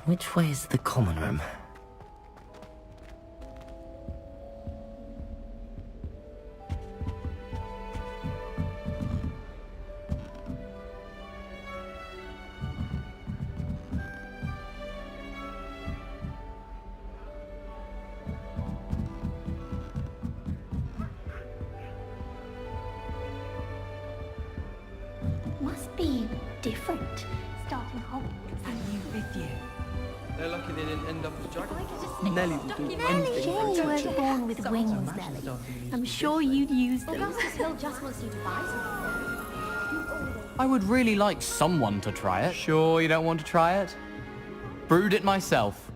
Which way is the common room? Must be different starting Hogwarts. And you with you. They're lucky they didn't end up as dragons. Nelly will do anything for Shame you weren't attention. born with wings, Nelly. I'm sure you'd use them. Augustus Hill just wants you to buy something. I would really like someone to try it. Sure you don't want to try it? Brewed it myself.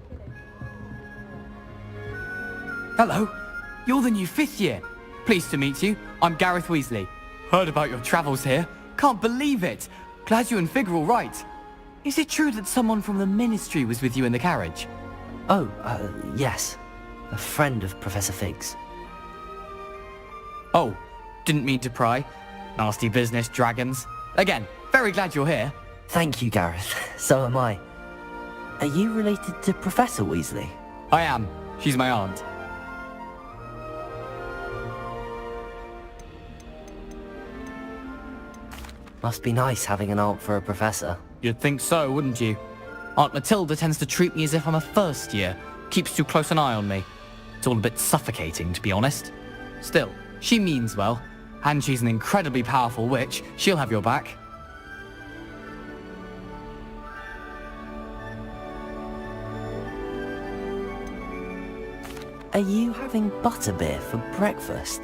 Hello, you're the new 5th year. Pleased to meet you. I'm Gareth Weasley. Heard about your travels here. Can't believe it. Glad you and Fig are all right. Is it true that someone from the Ministry was with you in the carriage? Oh, yes. A friend of Professor Fig's. Oh, didn't mean to pry. Nasty business, dragons. Again, very glad you're here. Thank you, Gareth. So am I. Are you related to Professor Weasley? I am. She's my aunt. Must be nice having an aunt for a professor. You'd think so, wouldn't you? Aunt Matilda tends to treat me as if I'm a first year. Keeps too close an eye on me. It's all a bit suffocating, to be honest. Still, she means well. And she's an incredibly powerful witch. She'll have your back. Are you having butterbeer for breakfast?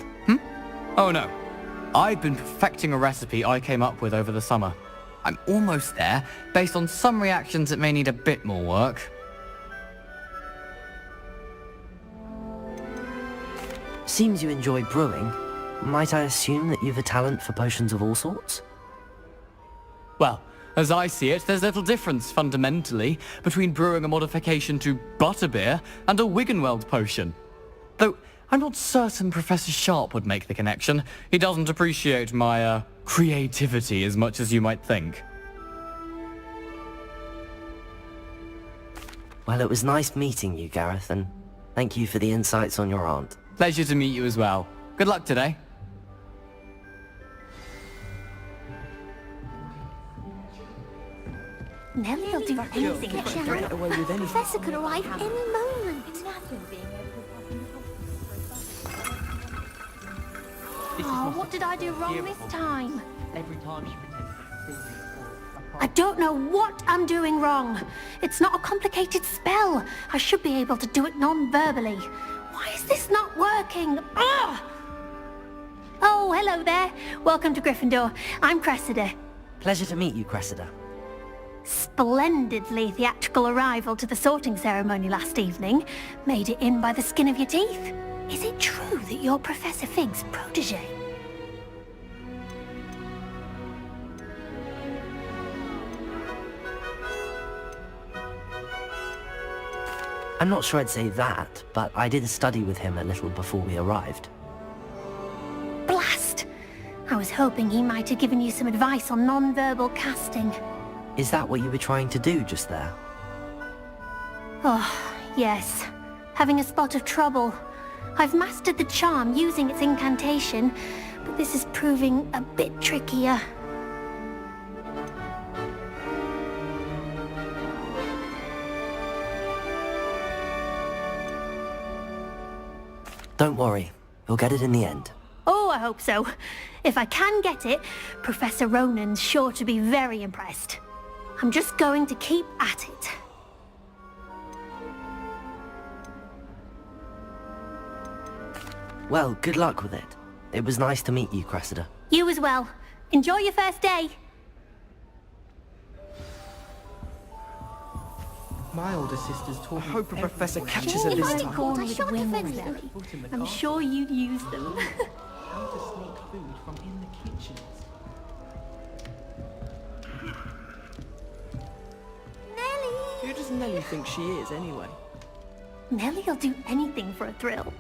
Oh no. I've been perfecting a recipe I came up with over the summer. I'm almost there, based on some reactions that may need a bit more work. Seems you enjoy brewing. Might I assume that you've a talent for potions of all sorts? Well, as I see it, there's little difference, fundamentally, between brewing a modification to butterbeer and a Wiggenweld potion. Though, I'm not certain Professor Sharp would make the connection. He doesn't appreciate my, creativity as much as you might think. Well, it was nice meeting you, Gareth, and thank you for the insights on your aunt. Pleasure to meet you as well. Good luck today. Nelly'll do anything for a thrill. Get away with anything. Professor could arrive any moment. Oh, what did I do wrong this time? Every time she pretends to see I don't know what I'm doing wrong. It's not a complicated spell. I should be able to do it non-verbally. Why is this not working? Ugh! Oh, hello there. Welcome to Gryffindor. I'm Cressida. Pleasure to meet you, Cressida. Splendidly theatrical arrival to the sorting ceremony last evening. Made it in by the skin of your teeth. Is it true that you're Professor Fig's protege? I'm not sure I'd say that, but I did study with him a little before we arrived. Blast! I was hoping he might have given you some advice on non-verbal casting. Is that what you were trying to do just there? Oh, yes. Having a spot of trouble. I've mastered the charm using its incantation, but this is proving a bit trickier. Don't worry, you'll get it in the end. Oh, I hope so. If I can get it, Professor Ronan's sure to be very impressed. I'm just going to keep at it. Well, good luck with it. It was nice to meet you, Cressida. You as well. Enjoy your first day. My older sister's talking. I hope a every professor morning. catches her If this I'd time. gone I with shot wings, defense. Nelly, Put in the I'm car. sure you'd use them. How to sneak food from in the kitchens. Who does Nelly think she is, anyway? Nelly'll do anything for a thrill.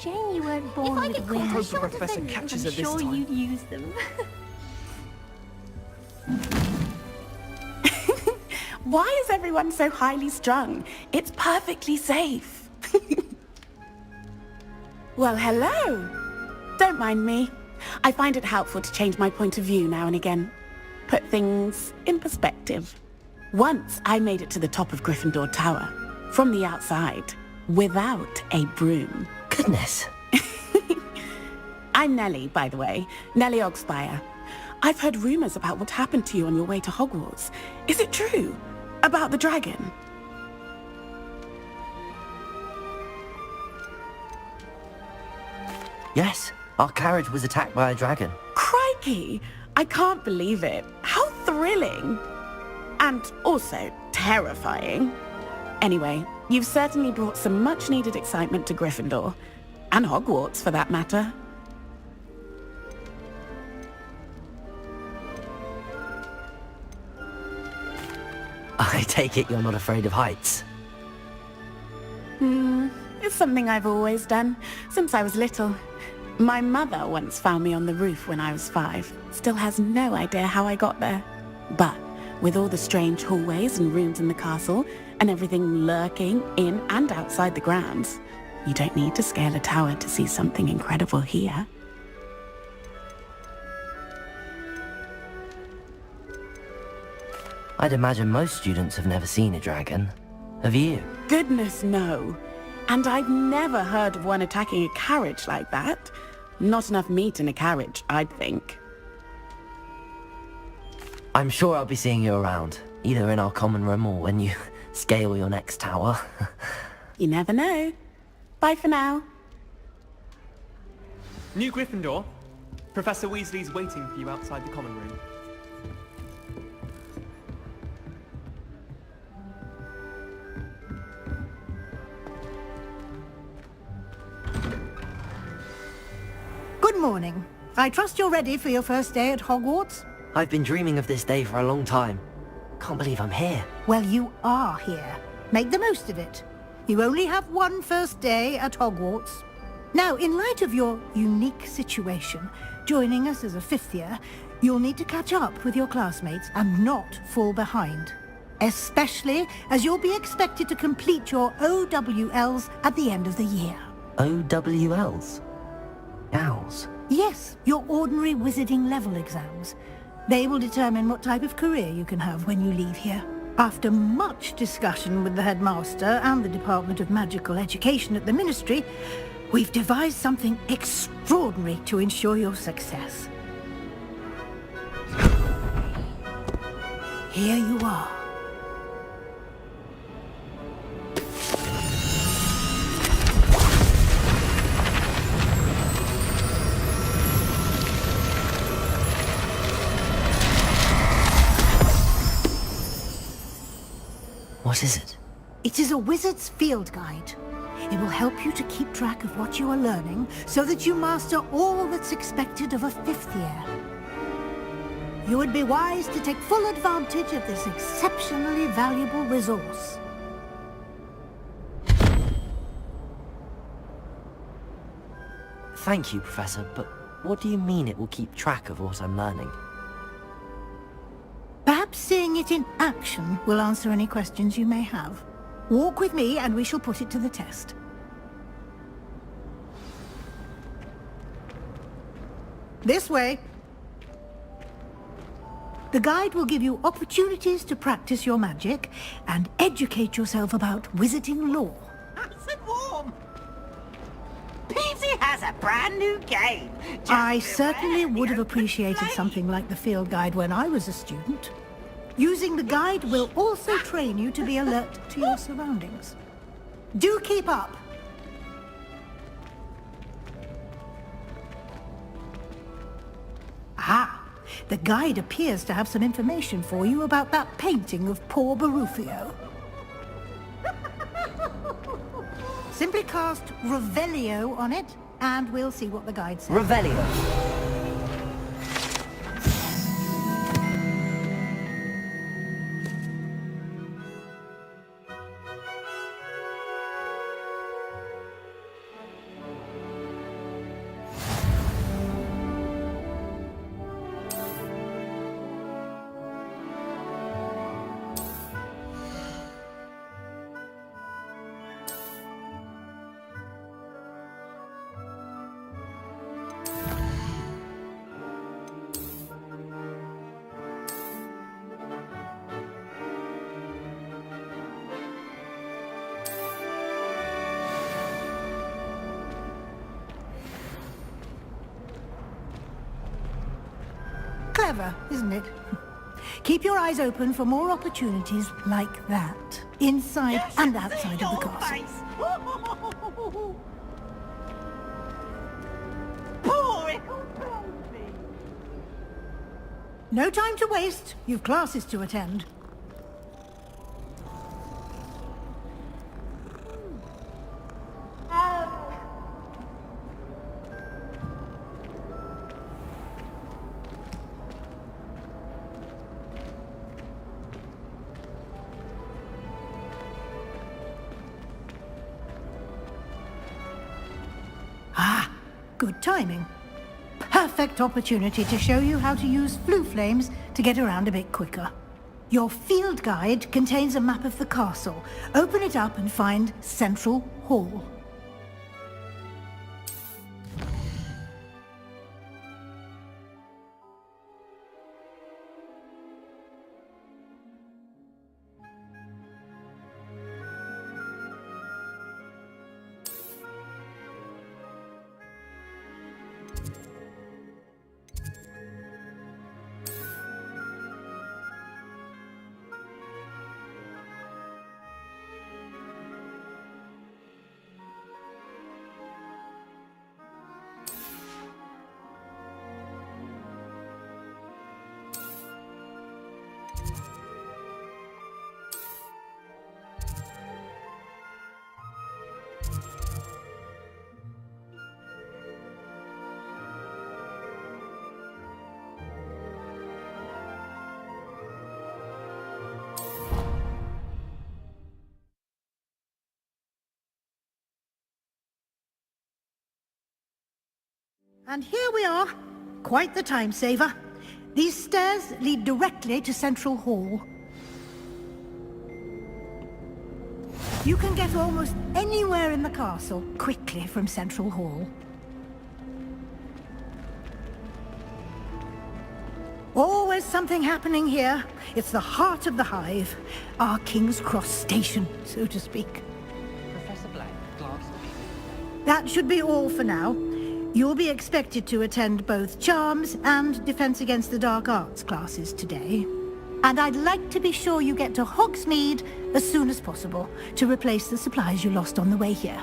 Shame you weren't born If I with wings. hope the professor catches her I'm this sure time. you'd use them. Why is everyone so highly strung? It's perfectly safe. Well, hello. Don't mind me. I find it helpful to change my point of view now and again. Put things in perspective. Once I made it to the top of Gryffindor Tower, from the outside, without a broom. Goodness. I'm Nellie, by the way. Nellie Ogspire. I've heard rumors about what happened to you on your way to Hogwarts. Is it true? About the dragon? Yes, our carriage was attacked by a dragon. Crikey! I can't believe it. How thrilling! And also terrifying. Anyway, you've certainly brought some much-needed excitement to Gryffindor. And Hogwarts, for that matter. I take it you're not afraid of heights. It's something I've always done, since I was little. My mother once found me on the roof when I was 5. Still has no idea how I got there. But with all the strange hallways and rooms in the castle, and everything lurking in and outside the grounds, you don't need to scale a tower to see something incredible here. I'd imagine most students have never seen a dragon. Have you? Goodness, no. And I've never heard of one attacking a carriage like that. Not enough meat in a carriage, I'd think. I'm sure I'll be seeing you around, either in our common room or when you scale your next tower. You never know. Bye for now. New Gryffindor. Professor Weasley's waiting for you outside the common room. Good morning. I trust you're ready for your first day at Hogwarts? I've been dreaming of this day for a long time. Can't believe I'm here. Well, you are here. Make the most of it. You only have one first day at Hogwarts. Now, in light of your unique situation, joining us as a 5th year, you'll need to catch up with your classmates and not fall behind. Especially as you'll be expected to complete your OWLs at the end of the year. OWLs? Owls? Yes, your ordinary wizarding level exams. They will determine what type of career you can have when you leave here. After much discussion with the headmaster and the Department of Magical Education at the Ministry, we've devised something extraordinary to ensure your success. Here you are. What is it? It is a wizard's field guide. It will help you to keep track of what you are learning so that you master all that's expected of a 5th year. You would be wise to take full advantage of this exceptionally valuable resource. Thank you, Professor, but what do you mean it will keep track of what I'm learning? Perhaps seeing it in action will answer any questions you may have. Walk with me and we shall put it to the test. This way. The guide will give you opportunities to practice your magic and educate yourself about wizarding lore. Nice and warm. Peasy has a brand new game. I certainly would have appreciated something like the field guide when I was a student. Using the guide will also train you to be alert to your surroundings. Do keep up! Ah, the guide appears to have some information for you about that painting of poor Barufio. Simply cast Revelio on it, and we'll see what the guide says. Revelio. Clever, isn't it? Keep your eyes open for more opportunities like that, inside and outside of the castle. No time to waste. You've classes to attend. Good timing. Perfect opportunity to show you how to use flue flames to get around a bit quicker. Your field guide contains a map of the castle. Open it up and find Central Hall. And here we are. Quite the time saver. These stairs lead directly to Central Hall. You can get almost anywhere in the castle quickly from Central Hall. Always something happening here. It's the heart of the hive. Our King's Cross station, so to speak. Professor Black, class. That should be all for now. You'll be expected to attend both Charms and Defense Against the Dark Arts classes today. And I'd like to be sure you get to Hogsmeade as soon as possible to replace the supplies you lost on the way here.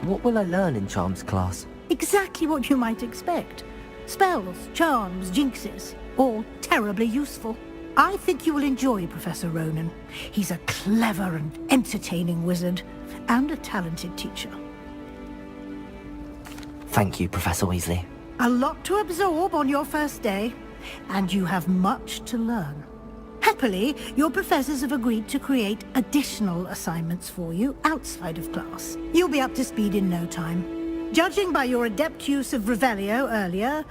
What will I learn in Charms class? Exactly what you might expect. Spells, charms, jinxes, all terribly useful. I think you will enjoy Professor Ronan. He's a clever and entertaining wizard, and a talented teacher. Thank you, Professor Weasley. A lot to absorb on your first day, and you have much to learn. Happily, your professors have agreed to create additional assignments for you outside of class. You'll be up to speed in no time. Judging by your adept use of Revelio earlier,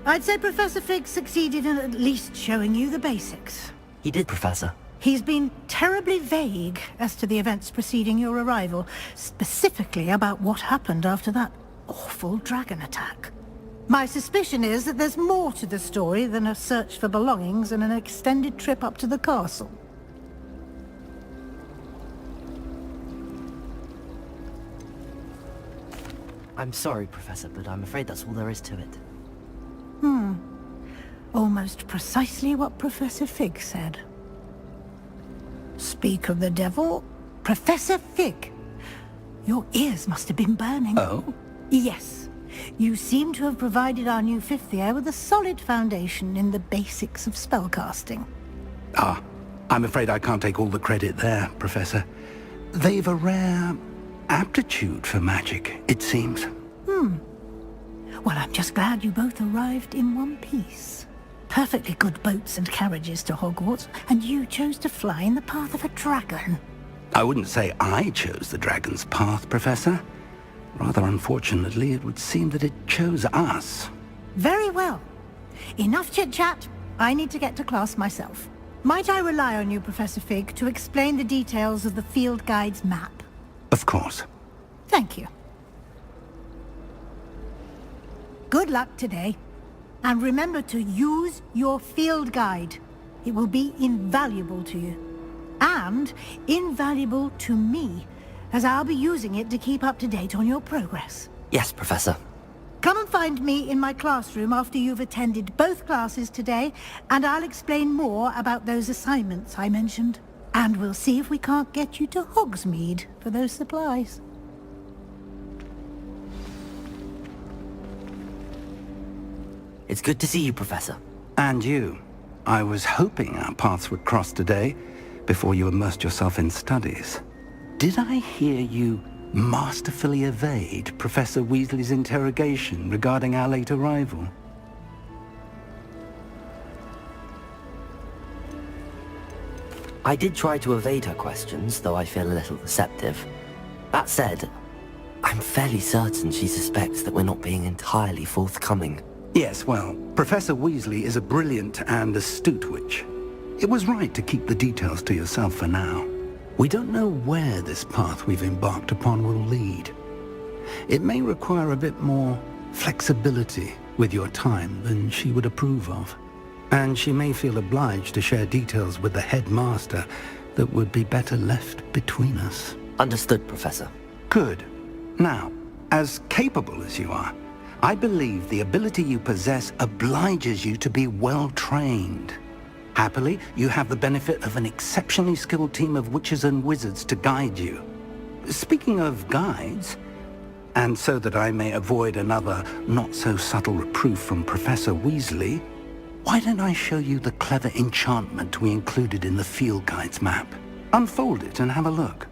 I'd say Professor Fig succeeded in at least showing you the basics. He did, Professor. He's been terribly vague as to the events preceding your arrival, specifically about what happened after that awful dragon attack. My suspicion is that there's more to the story than a search for belongings and an extended trip up to the castle. I'm sorry, Professor, but I'm afraid that's all there is to it. Almost precisely what Professor Fig said. Speak of the devil, Professor Fig. Your ears must have been burning. Oh? Yes. You seem to have provided our new fifth year with a solid foundation in the basics of spellcasting. Ah, I'm afraid I can't take all the credit there, Professor. They've a rare aptitude for magic, it seems. Well, I'm just glad you both arrived in one piece. Perfectly good boats and carriages to Hogwarts, and you chose to fly in the path of a dragon. I wouldn't say I chose the dragon's path, Professor. Rather unfortunately, it would seem that it chose us. Very well. Enough chit-chat. I need to get to class myself. Might I rely on you, Professor Fig, to explain the details of the field guide's map? Of course. Thank you. Good luck today. And remember to use your field guide. It will be invaluable to you. And invaluable to me, as I'll be using it to keep up to date on your progress. Yes, Professor. Come and find me in my classroom after you've attended both classes today, and I'll explain more about those assignments I mentioned. And we'll see if we can't get you to Hogsmeade for those supplies. It's good to see you, Professor. And you. I was hoping our paths would cross today, before you immersed yourself in studies. Did I hear you masterfully evade Professor Weasley's interrogation regarding our late arrival? I did try to evade her questions, though I feel a little receptive. That said, I'm fairly certain she suspects that we're not being entirely forthcoming. Yes, well, Professor Weasley is a brilliant and astute witch. It was right to keep the details to yourself for now. We don't know where this path we've embarked upon will lead. It may require a bit more flexibility with your time than she would approve of. And she may feel obliged to share details with the headmaster that would be better left between us. Understood, Professor. Good. Now, as capable as you are, I believe the ability you possess obliges you to be well-trained. Happily, you have the benefit of an exceptionally skilled team of witches and wizards to guide you. Speaking of guides, and so that I may avoid another not-so-subtle reproof from Professor Weasley, why don't I show you the clever enchantment we included in the field guide's map? Unfold it and have a look.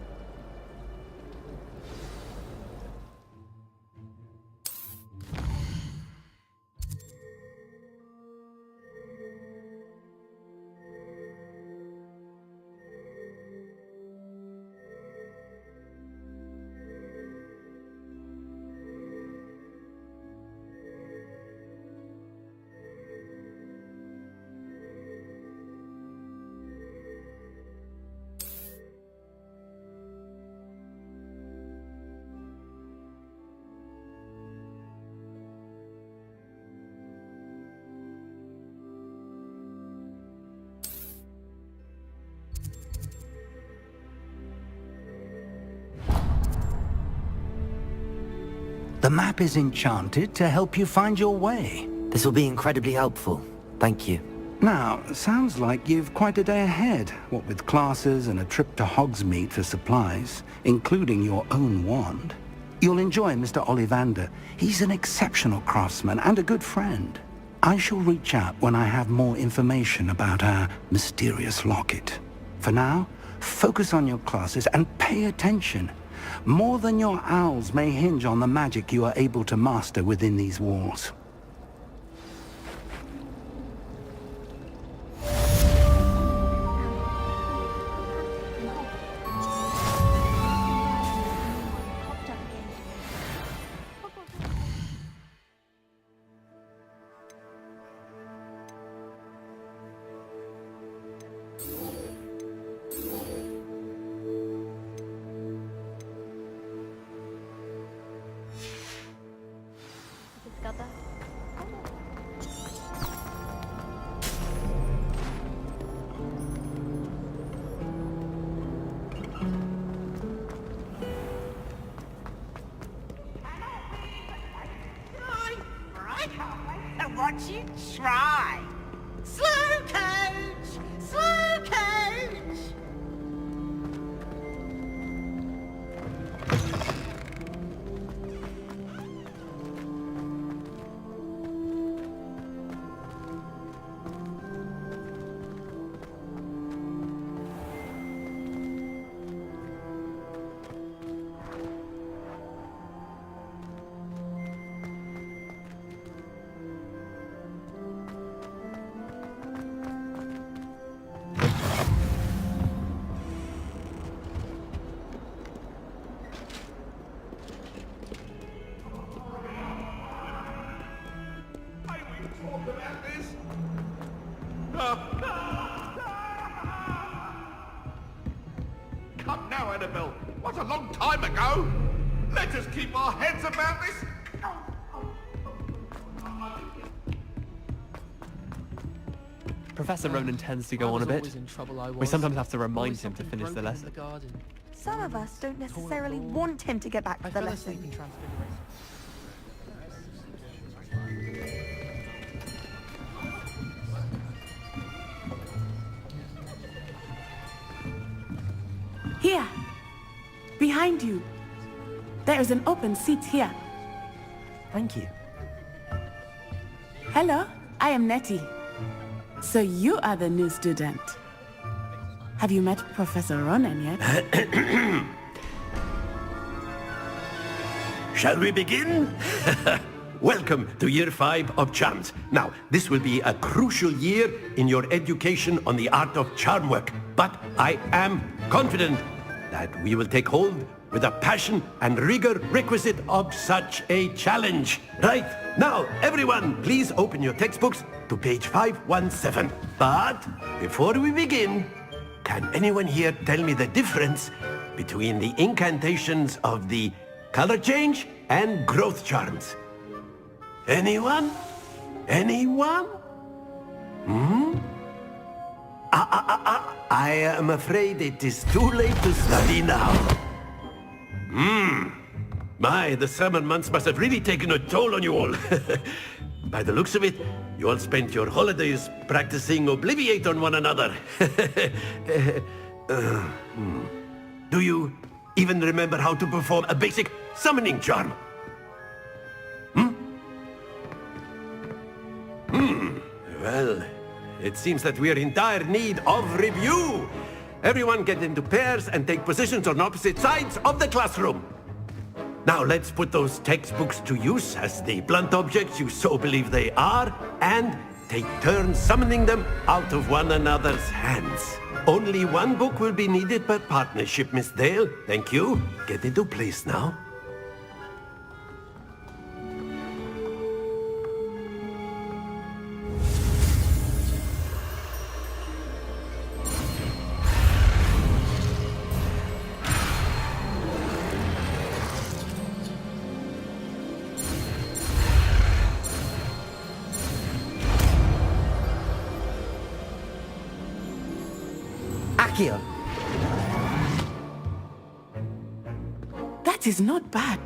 The map is enchanted to help you find your way. This will be incredibly helpful. Thank you. Now, sounds like you've quite a day ahead, what with classes and a trip to Hogsmeade for supplies, including your own wand. You'll enjoy Mr. Ollivander. He's an exceptional craftsman and a good friend. I shall reach out when I have more information about our mysterious locket. For now, focus on your classes and pay attention. More than your owls may hinge on the magic you are able to master within these walls. Watch you try. Slow coach! Slow coach! Come now, Annabelle. What a long time ago. Let us keep our heads about this. Professor Ronan tends to go on a bit. We sometimes have to remind him to finish the lesson. Some of us don't necessarily want him to get back to the lesson. behind you. There is an open seat here. Thank you. Hello, I am Nettie. So you are the new student. Have you met Professor Ronan yet? Shall we begin? Welcome to Year 5 of Charms. Now, this will be a crucial year in your education on the art of charm work. But I am confident that we will take hold with the passion and rigor requisite of such a challenge. Right, now, everyone, please open your textbooks to page 517. But before we begin, can anyone here tell me the difference between the incantations of the color change and growth charms? Anyone? Anyone? I am afraid it is too late to study now. My, the summer months must have really taken a toll on you all. By the looks of it, you all spent your holidays practicing Obliviate on one another. Do you even remember how to perform a basic summoning charm? Well, it seems that we are in dire need of review. Everyone get into pairs and take positions on opposite sides of the classroom. Now let's put those textbooks to use as the blunt objects you so believe they are, and take turns summoning them out of one another's hands. Only one book will be needed per partnership, Miss Dale. Thank you. Get into place now. Akio! That is not bad.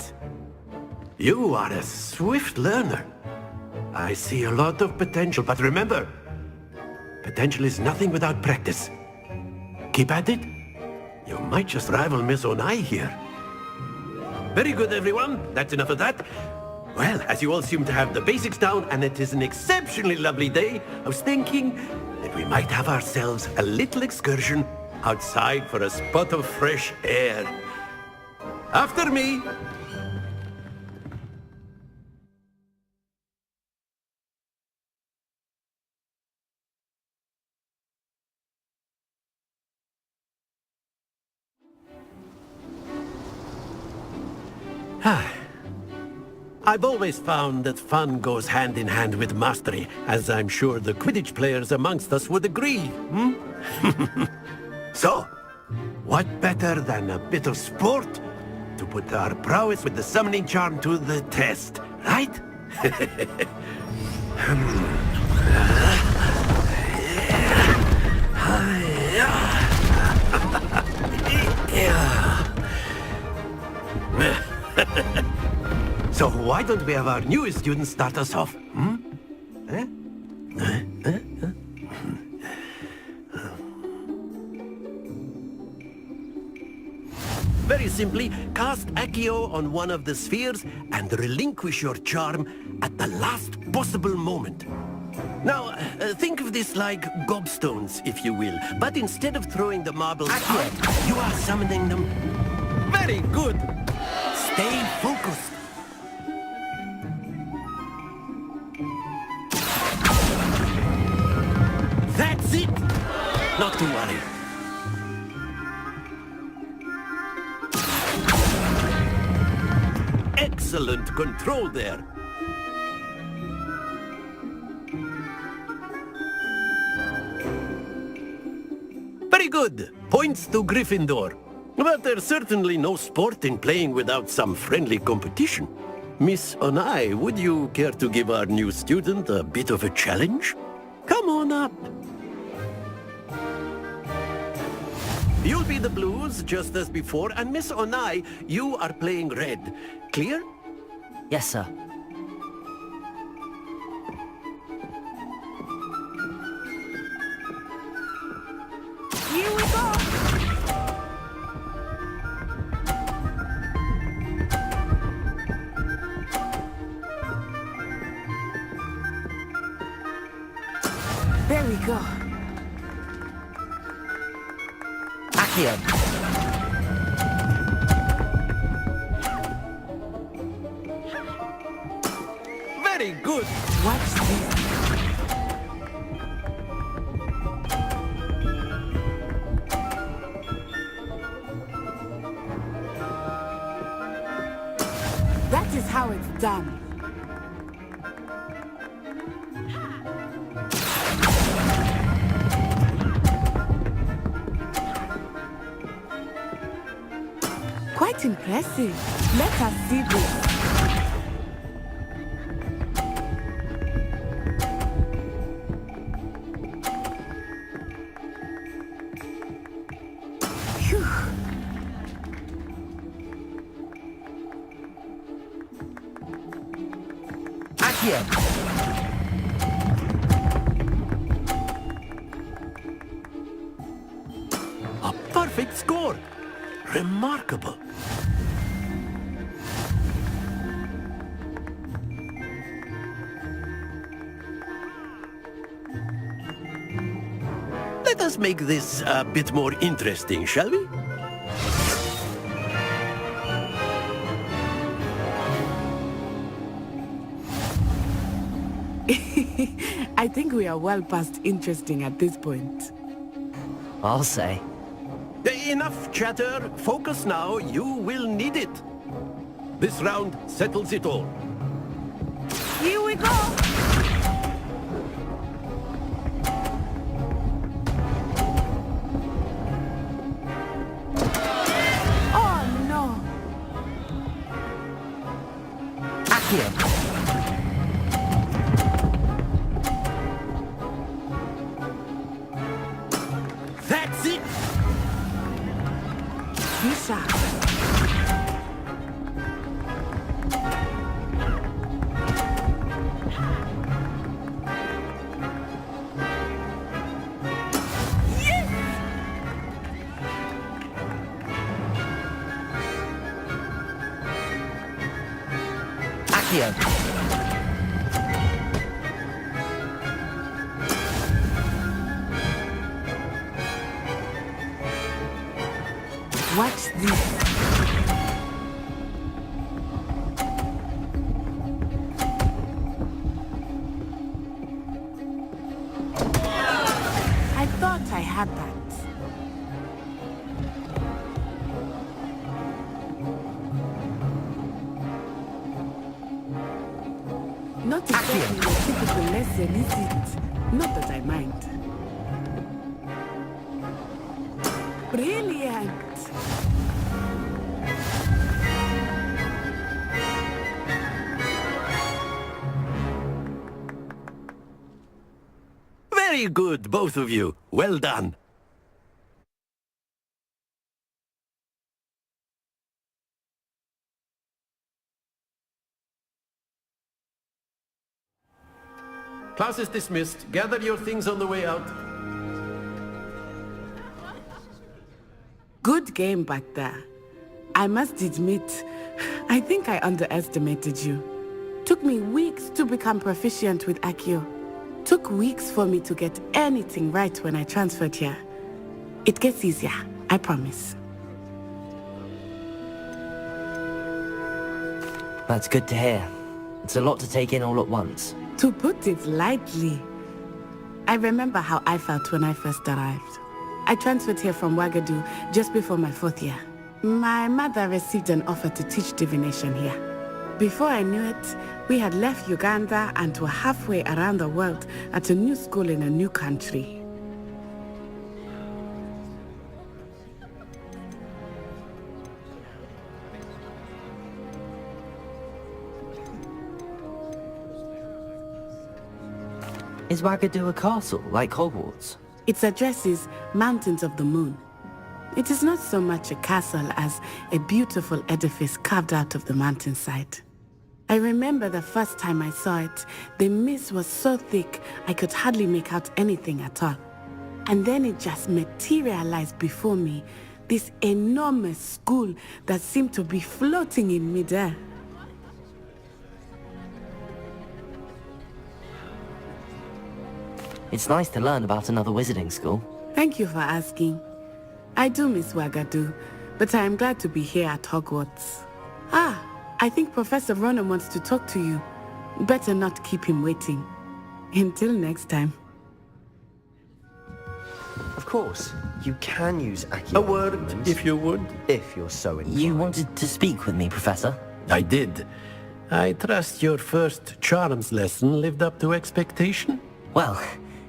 You are a swift learner. I see a lot of potential, but remember, potential is nothing without practice. Keep at it. You might just rival Miss Onai here. Very good, everyone. That's enough of that. Well, as you all seem to have the basics down, and it is an exceptionally lovely day, I was thinking that we might have ourselves a little excursion outside for a spot of fresh air. After me! I've always found that fun goes hand in hand with mastery, as I'm sure the Quidditch players amongst us would agree, So, what better than a bit of sport to put our prowess with the summoning charm to the test, right? So why don't we have our newest student start us off? Very simply, cast Accio on one of the spheres and relinquish your charm at the last possible moment. Now, think of this like gobstones, if you will. But instead of throwing the marbles out, you are summoning them. Very good! Stay focused. That's it! Not to worry. Excellent control there. Very good. Points to Gryffindor. But there's certainly no sport in playing without some friendly competition. Miss Onai, would you care to give our new student a bit of a challenge? Come on up. You'll be the blues, just as before, and Miss Onai, you are playing red. Clear? Yes, sir. Here we go! There we go. Accio. Very good. Watch this. That is how it's done. Quite impressive. Let us see this. Phew. Accio. A perfect score. Remarkable. Let us make this a bit more interesting, shall we? I think we are well past interesting at this point. I'll say. Enough chatter. Focus now. You will need it. This round settles it all. Here we go! Oh no! Accio. That's it. Misha. Accio. Watch this. I thought I had that. Not exactly a typical lesson, is it? Not that I mind. Brilliant! Very good, both of you. Well done. Class is dismissed. Gather your things on the way out. Good game back there. I must admit, I think I underestimated you. Took me weeks to become proficient with Accio. Took weeks for me to get anything right when I transferred here. It gets easier, I promise. That's good to hear. It's a lot to take in all at once. To put it lightly, I remember how I felt when I first arrived. I transferred here from Ouagadougou just before my 4th year. My mother received an offer to teach divination here. Before I knew it, we had left Uganda and were halfway around the world at a new school in a new country. Is Ouagadougou a castle, like Hogwarts? Its address is Mountains of the Moon. It is not so much a castle as a beautiful edifice carved out of the mountainside. I remember the first time I saw it, the mist was so thick I could hardly make out anything at all. And then it just materialized before me, this enormous school that seemed to be floating in midair. It's nice to learn about another wizarding school. Thank you for asking. I do miss Wagadu, but I am glad to be here at Hogwarts. Ah, I think Professor Ronan wants to talk to you. Better not keep him waiting. Until next time. Of course, you can use Accio. A word, if you would. If you're so inclined. You wanted to speak with me, Professor? I did. I trust your first charms lesson lived up to expectation? Well,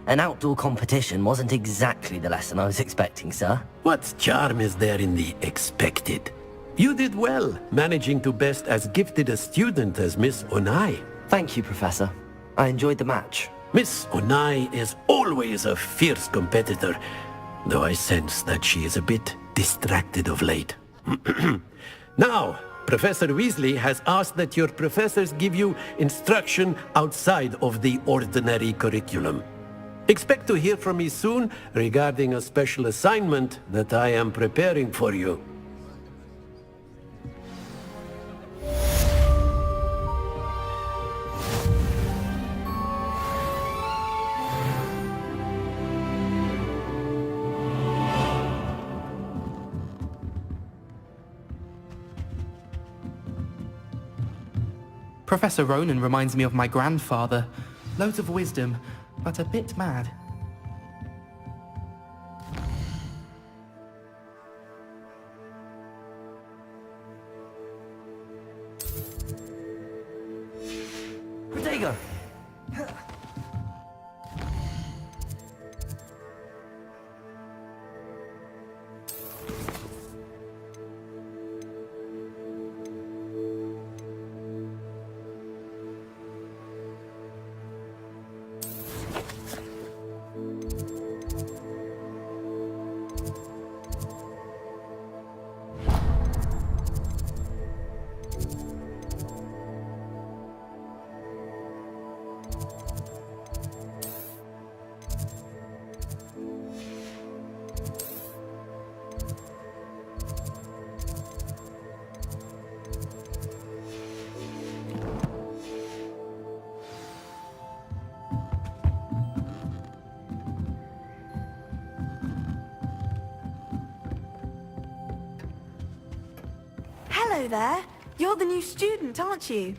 an outdoor competition wasn't exactly the lesson I was expecting, sir. What charm is there in the expected? You did well, managing to best as gifted a student as Miss Onai. Thank you, Professor. I enjoyed the match. Miss Onai is always a fierce competitor, though I sense that she is a bit distracted of late. Now, Professor Weasley has asked that your professors give you instruction outside of the ordinary curriculum. Expect to hear from me soon regarding a special assignment that I am preparing for you. Professor Ronan reminds me of my grandfather. Loads of wisdom, but a bit mad. Protego! Hello there. You're the new student, aren't you?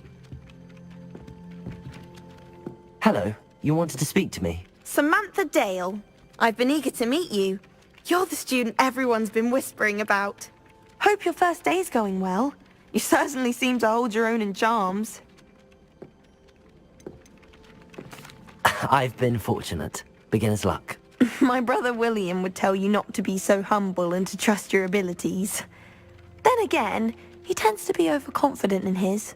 Hello. You wanted to speak to me? Samantha Dale. I've been eager to meet you. You're the student everyone's been whispering about. Hope your first day's going well. You certainly seem to hold your own in charms. I've been fortunate. Beginner's luck. My brother William would tell you not to be so humble and to trust your abilities. Then again, he tends to be overconfident in his.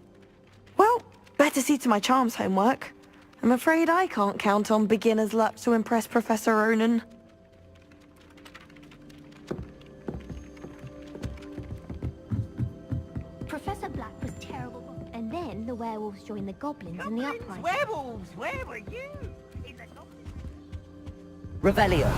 Well, better see to my charms homework. I'm afraid I can't count on beginner's luck to impress Professor Ronan. Professor Black was terrible, and then the werewolves joined the goblins in the uprising. Werewolves, where were you? Revelio.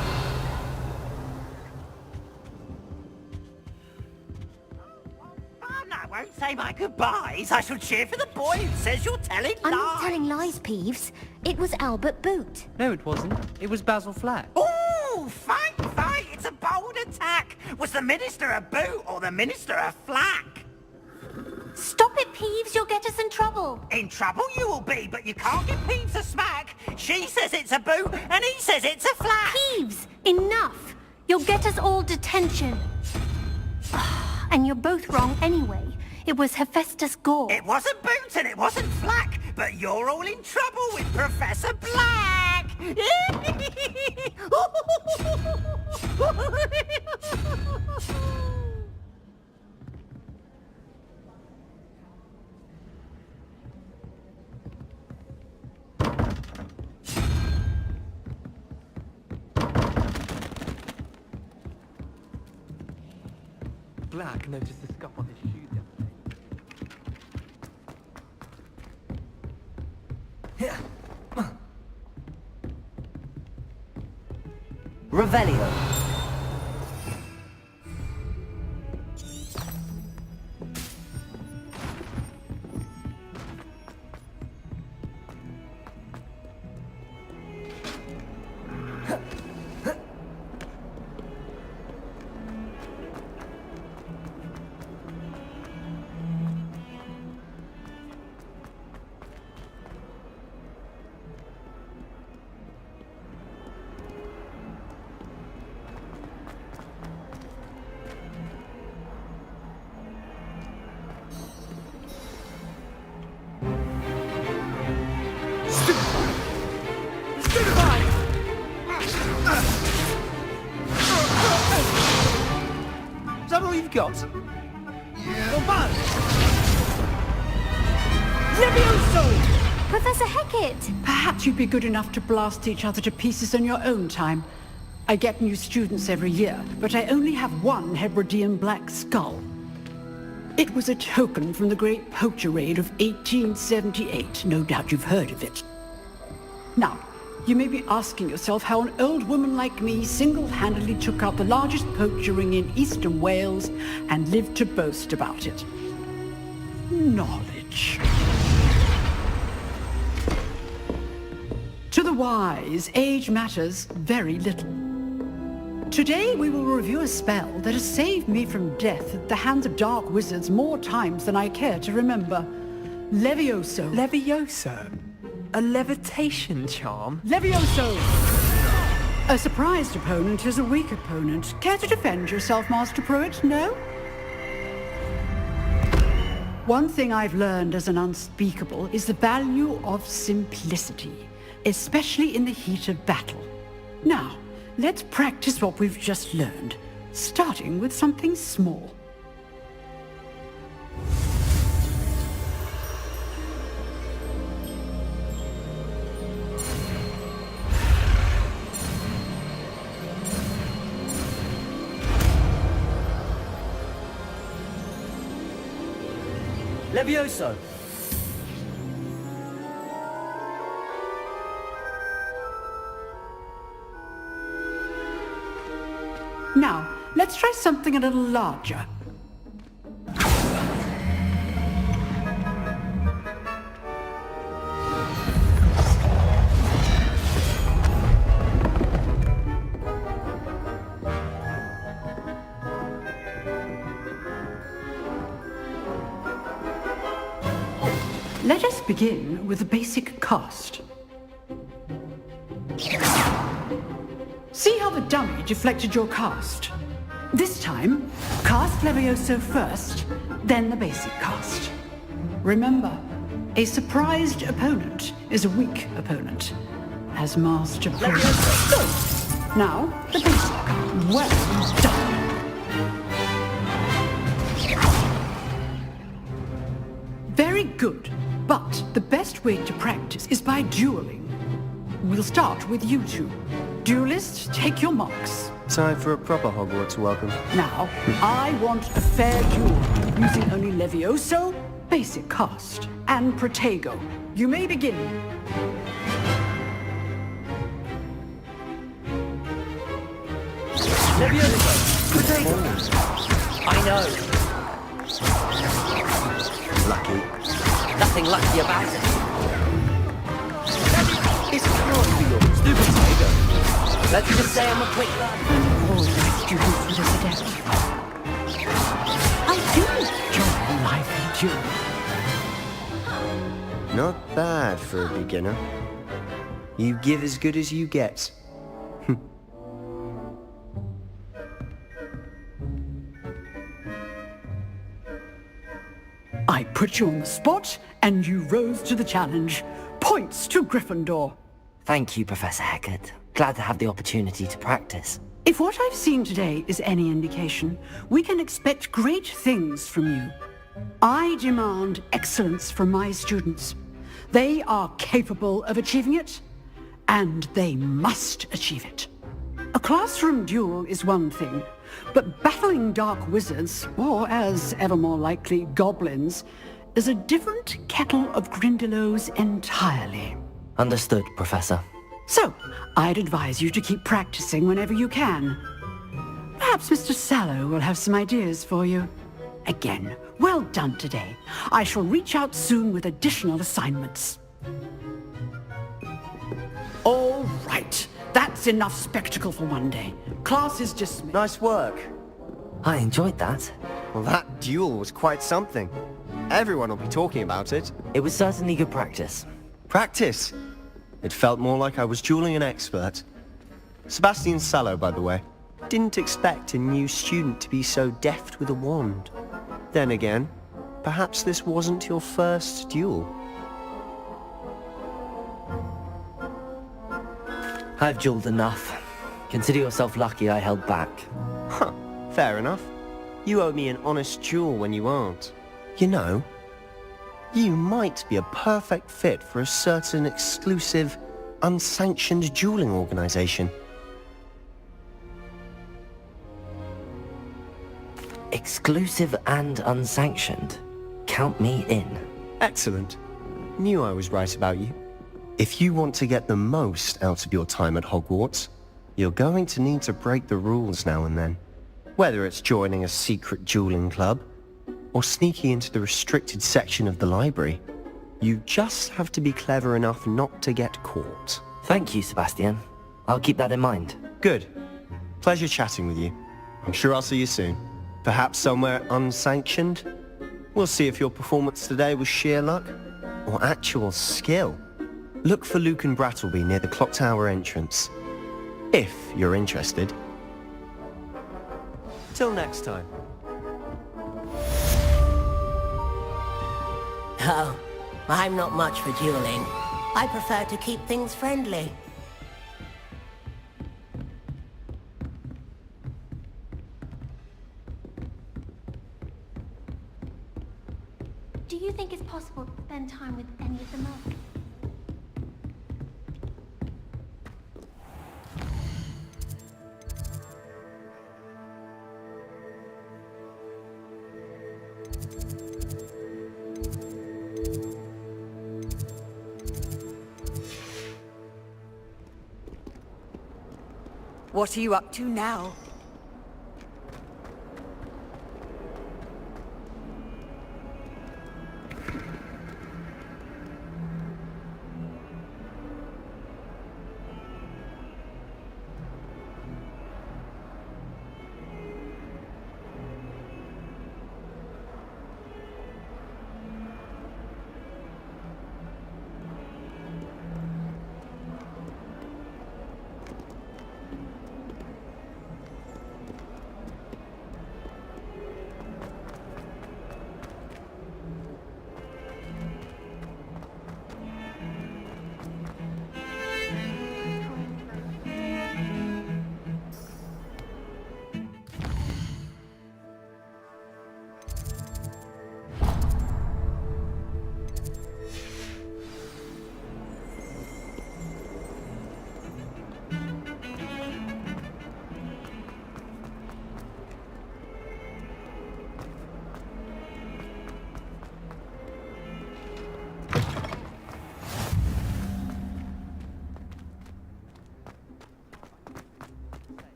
I won't say my goodbyes. I shall cheer for the boy who says you're telling lies. I'm not telling lies, Peeves. It was Albert Boot. No, it wasn't. It was Basil Flack. Ooh, fight! It's a bold attack. Was the Minister a boot or the Minister a flack? Stop it, Peeves. You'll get us in trouble. In trouble you will be, but you can't give Peeves a smack. She says it's a boot and he says it's a flack. Peeves, enough. You'll get us all detention. And you're both wrong anyway. It was Hephaestus Gore. It wasn't boot and it wasn't flack, but you're all in trouble with Professor Black. Black noticed the scuff on his shoe the other day. Revelio. got? Levioso! Professor Hecat! Perhaps you'd be good enough to blast each other to pieces on your own time. I get new students every year, but I only have one Hebridean black skull. It was a token from the Great Poacher Raid of 1878. No doubt you've heard of it. Now, you may be asking yourself how an old woman like me single-handedly took out the largest poacher ring in eastern Wales and lived to boast about it. Knowledge. To the wise, age matters very little. Today we will review a spell that has saved me from death at the hands of dark wizards more times than I care to remember. Levioso. Levioso? A levitation charm? Levioso! A surprised opponent is a weak opponent. Care to defend yourself, Master Pruitt? No? One thing I've learned as an unspeakable is the value of simplicity, especially in the heat of battle. Now, let's practice what we've just learned, starting with something small. Levioso! Now, let's try something a little larger. Let us begin with the basic cast. See how the dummy deflected your cast? This time, cast Levioso first, then the basic cast. Remember, a surprised opponent is a weak opponent, as Master Pruitt. Good. Now, the basic. Well done. Very good, but the best way to practice is by dueling. We'll start with you two. Duelists, take your marks. Time for a proper Hogwarts welcome. Now, I want a fair duel, using only Levioso, basic cast, and Protego. You may begin. Levioso! Protego! I know. Lucky. Nothing lucky about it. It's can't be your Stupid Protego. Let's just say I'm a quick learner. Always students with us adept. I do enjoy lively duel. Not bad for a beginner. You give as good as you get. I put you on the spot, and you rose to the challenge. Points to Gryffindor. Thank you, Professor Hecat. Glad to have the opportunity to practice. If what I've seen today is any indication, we can expect great things from you. I demand excellence from my students. They are capable of achieving it, and they must achieve it. A classroom duel is one thing, but battling dark wizards, or as ever more likely, goblins, is a different kettle of Grindylows entirely. Understood, Professor. So, I'd advise you to keep practicing whenever you can. Perhaps Mr. Sallow will have some ideas for you. Again, well done today. I shall reach out soon with additional assignments. All right. That's enough spectacle for one day. Class is dismissed. Nice work. I enjoyed that. Well, that duel was quite something. Everyone will be talking about it. It was certainly good practice. Practice? It felt more like I was dueling an expert. Sebastian Sallow, by the way. Didn't expect a new student to be so deft with a wand. Then again, perhaps this wasn't your first duel. I've dueled enough. Consider yourself lucky I held back. Huh, fair enough. You owe me an honest duel when you aren't. You know, you might be a perfect fit for a certain exclusive, unsanctioned dueling organization. Exclusive and unsanctioned. Count me in. Excellent. Knew I was right about you. If you want to get the most out of your time at Hogwarts, you're going to need to break the rules now and then. Whether it's joining a secret dueling club, or sneaking into the restricted section of the library, you just have to be clever enough not to get caught. Thank you, Sebastian. I'll keep that in mind. Good. Pleasure chatting with you. I'm sure I'll see you soon. Perhaps somewhere unsanctioned? We'll see if your performance today was sheer luck, or actual skill. Look for Luke and Brattleby near the clock tower entrance. If you're interested. Till next time. Oh, I'm not much for dueling. I prefer to keep things friendly. Do you think it's possible to spend time with any of the monks? What are you up to now?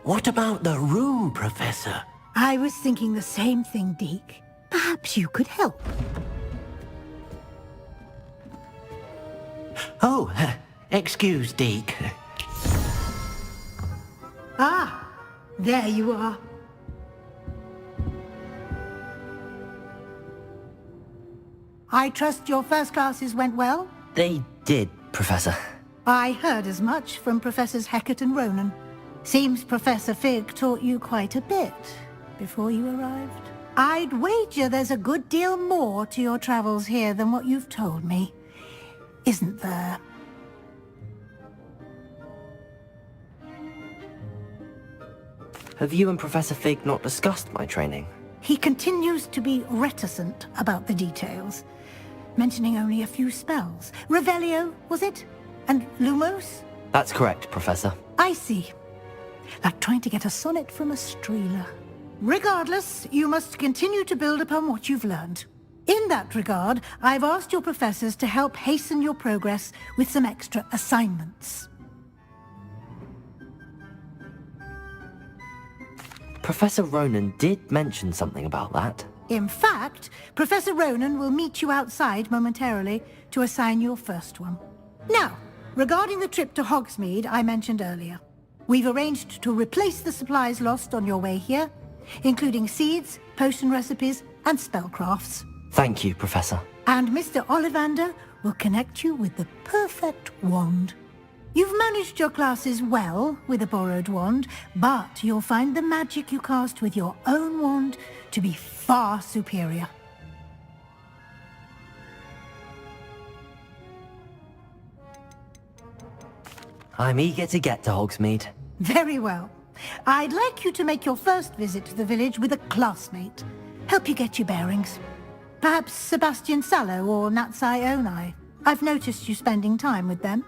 What about the room, Professor? I was thinking the same thing, Deke. Perhaps you could help. Oh, excuse, Deke. Ah, there you are. I trust your first classes went well? They did, Professor. I heard as much from Professors Hecat and Ronan. Seems Professor Fig taught you quite a bit before you arrived. I'd wager there's a good deal more to your travels here than what you've told me. Isn't there? Have you and Professor Fig not discussed my training? He continues to be reticent about the details, mentioning only a few spells. Revelio, was it? And Lumos? That's correct, Professor. I see. Like trying to get a sonnet from a streeler. Regardless, you must continue to build upon what you've learned. In that regard, I've asked your professors to help hasten your progress with some extra assignments. Professor Ronan did mention something about that. In fact, Professor Ronan will meet you outside momentarily to assign your first one. Now, regarding the trip to Hogsmeade I mentioned earlier, we've arranged to replace the supplies lost on your way here, including seeds, potion recipes, and spellcrafts. Thank you, Professor. And Mr. Ollivander will connect you with the perfect wand. You've managed your classes well with a borrowed wand, but you'll find the magic you cast with your own wand to be far superior. I'm eager to get to Hogsmeade. Very well. I'd like you to make your first visit to the village with a classmate. Help you get your bearings. Perhaps Sebastian Sallow or Natsai Onai. I've noticed you spending time with them.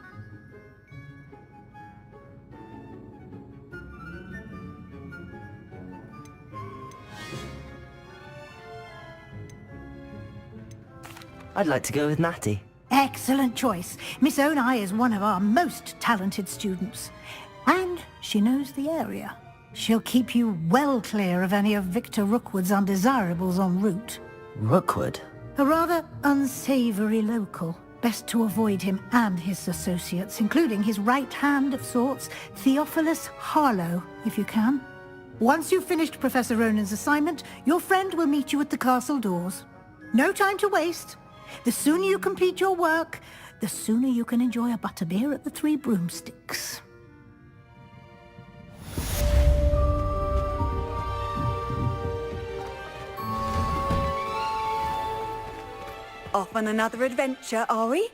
I'd like to go with Natty. Excellent choice. Miss Onai is one of our most talented students. And she knows the area. She'll keep you well clear of any of Victor Rookwood's undesirables en route. Rookwood? A rather unsavory local. Best to avoid him and his associates, including his right hand of sorts, Theophilus Harlow, if you can. Once you've finished Professor Ronan's assignment, your friend will meet you at the castle doors. No time to waste. The sooner you complete your work, the sooner you can enjoy a butterbeer at the Three Broomsticks. Off on another adventure, are we?